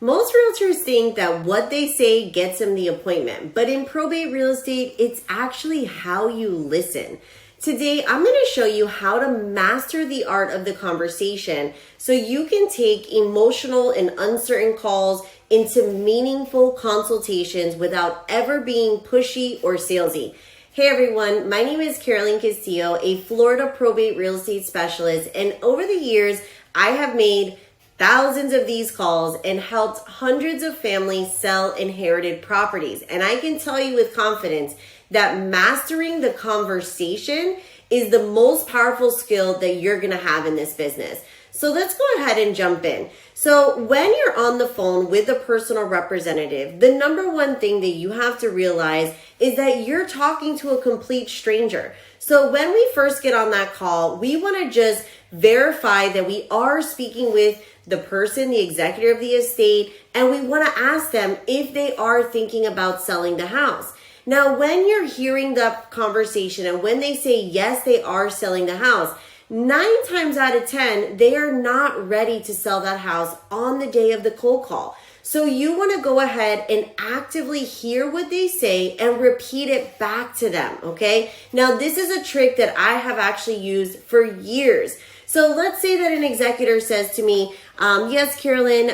Most realtors think that what they say gets them the appointment, but in probate real estate, it's actually how you listen. Today, I'm going to show you how to master the art of the conversation so you can take emotional and uncertain calls into meaningful consultations without ever being pushy or salesy. Hey everyone, my name is Carolynn Castillo, a Florida probate real estate specialist, and over the years, I have made thousands of these calls and helped hundreds of families sell inherited properties. And I can tell you with confidence that mastering the conversation is the most powerful skill that you're gonna have in this business. So let's go ahead and jump in. So when you're on the phone with a personal representative, the number one thing that you have to realize is that you're talking to a complete stranger. So when we first get on that call, we wanna just verify that we are speaking with the person, the executor of the estate, and we want to ask them if they are thinking about selling the house. Now, when you're hearing the conversation and when they say yes, they are selling the house, 9 times out of 10, they are not ready to sell that house on the day of the cold call. So you want to go ahead and actively hear what they say and repeat it back to them, okay? Now, this is a trick that I have actually used for years. So let's say that an executor says to me, yes, Carolyn,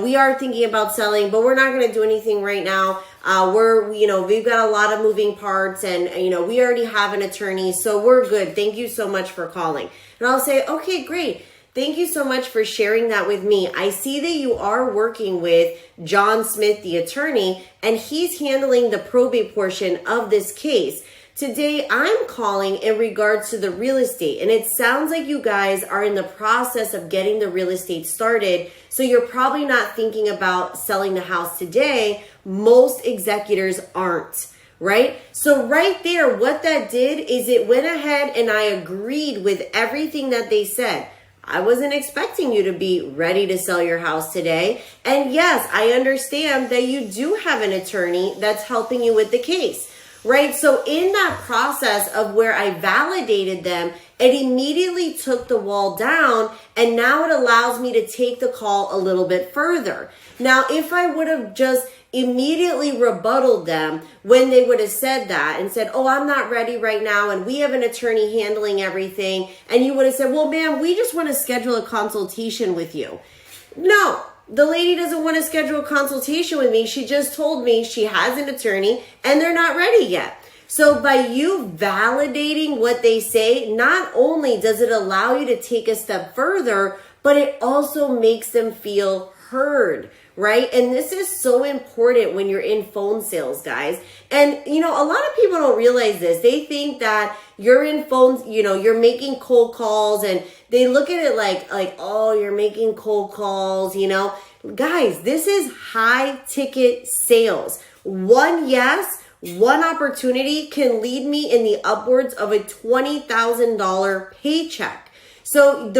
we are thinking about selling, but we're not going to do anything right now. We've got a lot of moving parts and, we already have an attorney, so we're good. Thank you so much for calling. And I'll say, okay, great. Thank you so much for sharing that with me. I see that you are working with John Smith, the attorney, and he's handling the probate portion of this case. Today, I'm calling in regards to the real estate, and it sounds like you guys are in the process of getting the real estate started, so you're probably not thinking about selling the house today. Most executors aren't, right? So right there, what that did is it went ahead and I agreed with everything that they said. I wasn't expecting you to be ready to sell your house today. And yes, I understand that you do have an attorney that's helping you with the case. Right? So in that process of where I validated them, it immediately took the wall down, and now it allows me to take the call a little bit further. Now, if I would have just immediately rebutted them when they would have said that and said, oh, I'm not ready right now, and we have an attorney handling everything, and you would have said, well, ma'am, we just want to schedule a consultation with you. No. The lady doesn't want to schedule a consultation with me. She just told me she has an attorney and they're not ready yet. So by you validating what they say, not only does it allow you to take a step further, but it also makes them feel heard, right? And this is so important when you're in phone sales, guys. And, a lot of people don't realize this. They think that you're in phones, you're making cold calls, and they look at it like, oh, you're making cold calls, Guys, this is high ticket sales. One yes, one opportunity can lead me in the upwards of a $20,000 paycheck. So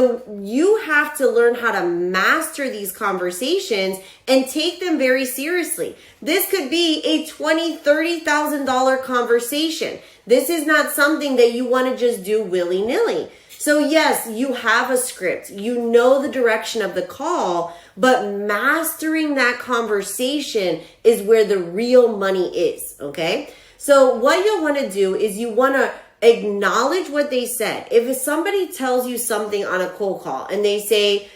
you have to learn how to master these conversations and take them very seriously. This could be a $20,000, $30,000 conversation. This is not something that you want to just do willy-nilly. So yes, you have a script. You know the direction of the call, but mastering that conversation is where the real money is, okay? So what you'll want to do is you want to acknowledge what they said. If somebody tells you something on a cold call and they say,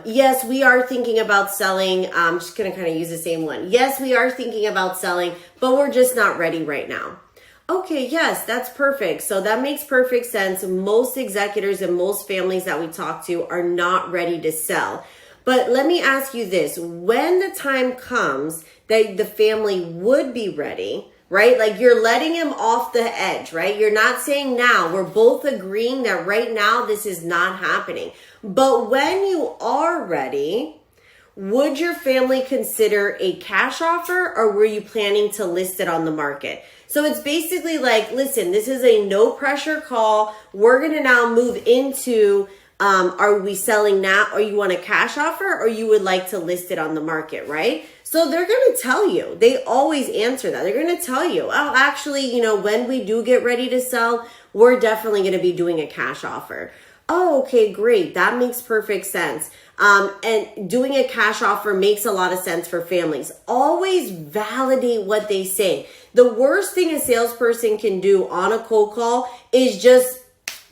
yes, we are thinking about selling. I'm just going to kind of use the same one. Yes, we are thinking about selling, but we're just not ready right now. Okay, yes, that's perfect. So that makes perfect sense. Most executors and most families that we talk to are not ready to sell. But let me ask you this. When the time comes that the family would be ready, right? Like you're letting him off the edge, right? You're not saying now. We're both agreeing that right now this is not happening. But when you are ready, would your family consider a cash offer, or were you planning to list it on the market? So it's basically like, listen, this is a no pressure call. We're going to now move into, are we selling now, or you want a cash offer, or you would like to list it on the market, right? So they're going to tell you. They always answer that. They're going to tell you, oh, actually, when we do get ready to sell, we're definitely going to be doing a cash offer. Oh, okay, great. That makes perfect sense. And doing a cash offer makes a lot of sense for families. Always validate what they say. The worst thing a salesperson can do on a cold call is just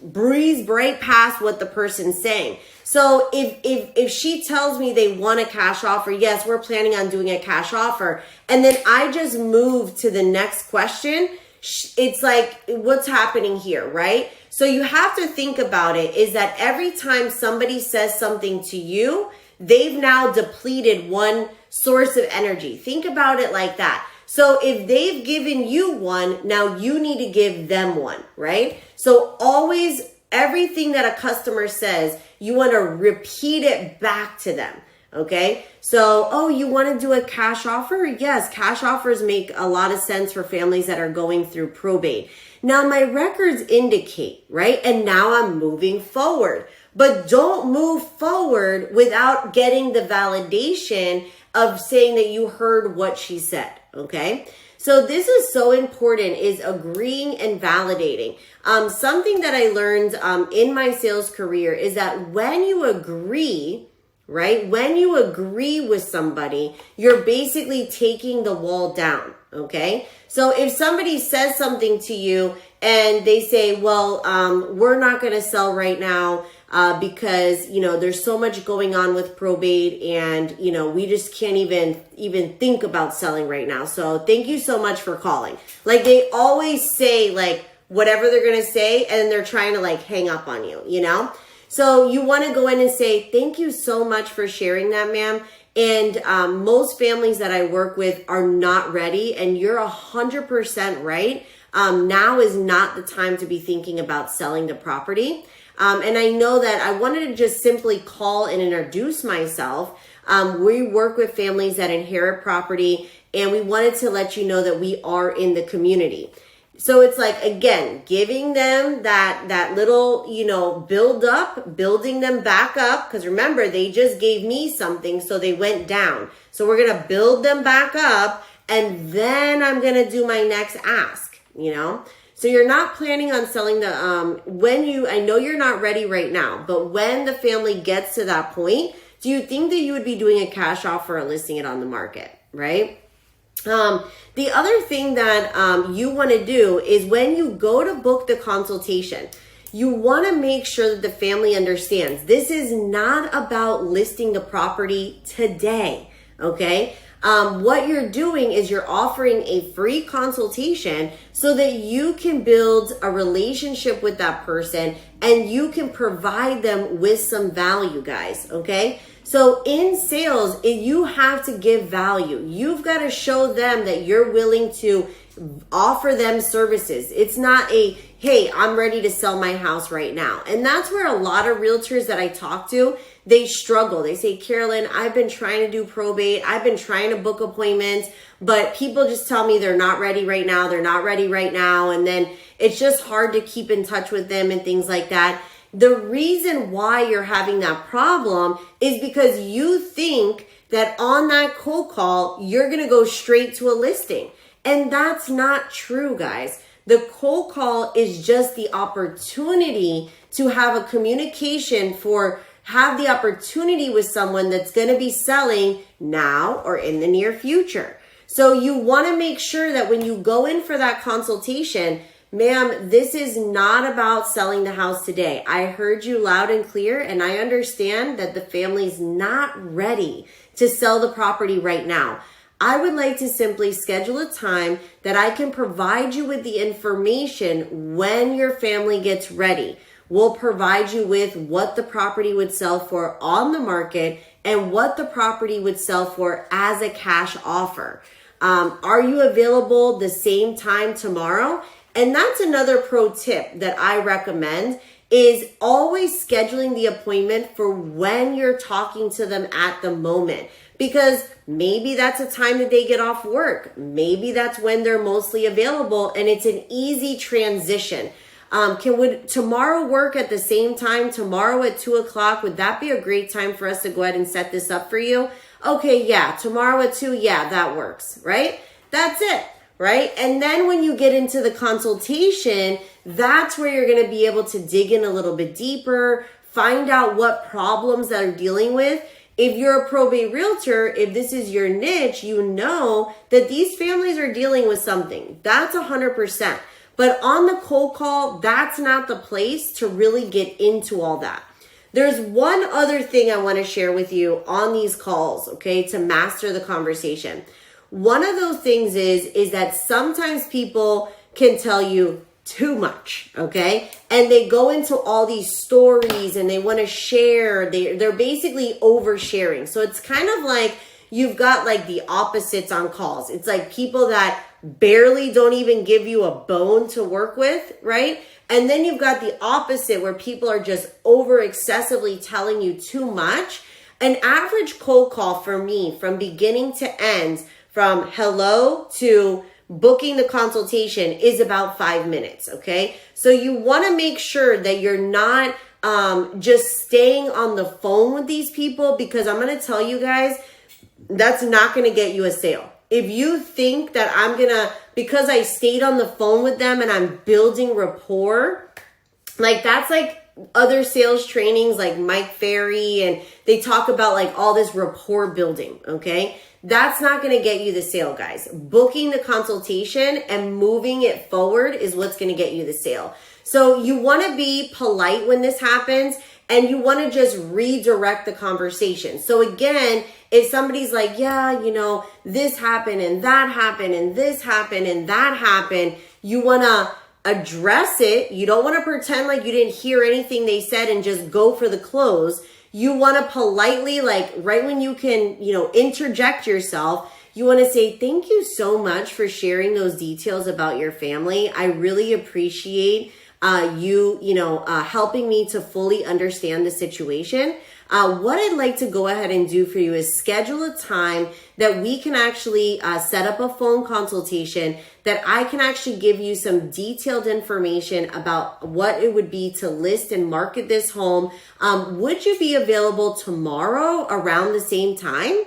breeze right past what the person's saying. So if she tells me they want a cash offer, yes, we're planning on doing a cash offer, and then I just move to the next question, it's like, what's happening here, right? So you have to think about it is that every time somebody says something to you, they've now depleted one source of energy. Think about it like that. So if they've given you one, now you need to give them one, right? So always, everything that a customer says, you want to repeat it back to them. Okay. So, oh, you want to do a cash offer? Yes. Cash offers make a lot of sense for families that are going through probate. Now my records indicate, right? And now I'm moving forward, but don't move forward without getting the validation of saying that you heard what she said. Okay. So this is so important, is agreeing and validating. Something that I learned in my sales career is that when you agree, right? When you agree with somebody, you're basically taking the wall down, okay? So if somebody says something to you and they say, well, we're not going to sell right now because, you know, there's so much going on with probate and, you know, we just can't even think about selling right now. So thank you so much for calling. Like they always say like whatever they're going to say and they're trying to like hang up on you, you know? So you want to go in and say, thank you so much for sharing that, ma'am. And most families that I work with are not ready, and you're 100% right. Now is not the time to be thinking about selling the property. And I know that I wanted to just simply call and introduce myself. We work with families that inherit property, and we wanted to let you know that we are in the community. So it's like, again, giving them that little, you know, build up, building them back up. Because remember, they just gave me something, so they went down. So we're going to build them back up, and then I'm going to do my next ask, you know. So you're not planning on selling the, I know you're not ready right now, but when the family gets to that point, do you think that you would be doing a cash offer or listing it on the market, right? The other thing that you want to do is when you go to book the consultation, you want to make sure that the family understands this is not about listing the property today, okay? What you're doing is you're offering a free consultation so that you can build a relationship with that person and you can provide them with some value, guys, okay? So in sales, you have to give value. You've got to show them that you're willing to offer them services. It's not a, hey, I'm ready to sell my house right now. And that's where a lot of realtors that I talk to, they struggle. They say, Carolyn, I've been trying to do probate. I've been trying to book appointments, but people just tell me they're not ready right now. They're not ready right now. And then it's just hard to keep in touch with them and things like that. The reason why you're having that problem is because you think that on that cold call, you're going to go straight to a listing. And that's not true, guys. The cold call is just the opportunity to have a communication have the opportunity with someone that's going to be selling now or in the near future. So you want to make sure that when you go in for that consultation, ma'am, this is not about selling the house today. I heard you loud and clear, and I understand that the family's not ready to sell the property right now. I would like to simply schedule a time that I can provide you with the information when your family gets ready. We'll provide you with what the property would sell for on the market and what the property would sell for as a cash offer. Are you available the same time tomorrow? And that's another pro tip that I recommend is always scheduling the appointment for when you're talking to them at the moment. Because maybe that's a time that they get off work. Maybe that's when they're mostly available and it's an easy transition. Would tomorrow work at the same time? Tomorrow at 2:00, would that be a great time for us to go ahead and set this up for you? Okay, yeah, tomorrow at 2, yeah, that works, right? That's it. Right? And then when you get into the consultation, that's where you're going to be able to dig in a little bit deeper, find out what problems that are dealing with. If you're a probate realtor, if this is your niche, you know that these families are dealing with something. That's 100%. But on the cold call, that's not the place to really get into all that. There's one other thing I want to share with you on these calls, okay, to master the conversation. One of those things is that sometimes people can tell you too much, okay? And they go into all these stories and they want to share. They're basically oversharing. So it's kind of like you've got like the opposites on calls. It's like people that barely don't even give you a bone to work with, right? And then you've got the opposite where people are just over excessively telling you too much. An average cold call for me from beginning to end, from hello to booking the consultation, is about 5 minutes, okay? So you want to make sure that you're not just staying on the phone with these people, because I'm going to tell you guys, that's not going to get you a sale. If you think that I'm going to, because I stayed on the phone with them and I'm building rapport, like that's like other sales trainings like Mike Ferry, and they talk about like all this rapport building, okay? That's not going to get you the sale, guys. Booking the consultation and moving it forward is what's going to get you the sale. So you want to be polite when this happens, and you want to just redirect the conversation. So again, if somebody's like, yeah, you know, this happened and that happened and this happened and that happened, you want to address it. You don't want to pretend like you didn't hear anything they said and just go for the close. You want to politely, like right when you can, you know, interject yourself, you want to say, thank you so much for sharing those details about your family. I really appreciate helping me to fully understand the situation. What I'd like to go ahead and do for you is schedule a time that we can actually set up a phone consultation, that I can actually give you some detailed information about what it would be to list and market this home. Would you be available tomorrow around the same time?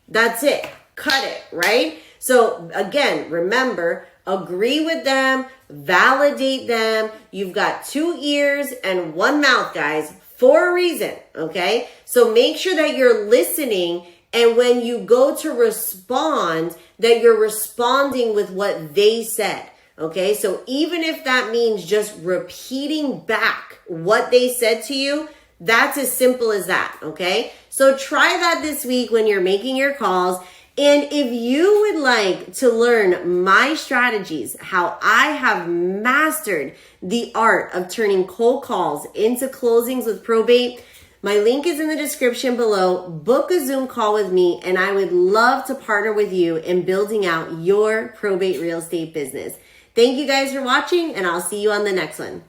That's it. Cut it, right? So again, remember, agree with them, validate them. You've got 2 ears and 1 mouth, guys, for a reason, okay? So make sure that you're listening, and when you go to respond, that you're responding with what they said, okay? So even if that means just repeating back what they said to you, that's as simple as that, okay? So try that this week when you're making your calls. And if you would like to learn my strategies, how I have mastered the art of turning cold calls into closings with probate, my link is in the description below. Book a Zoom call with me, and I would love to partner with you in building out your probate real estate business. Thank you guys for watching, and I'll see you on the next one.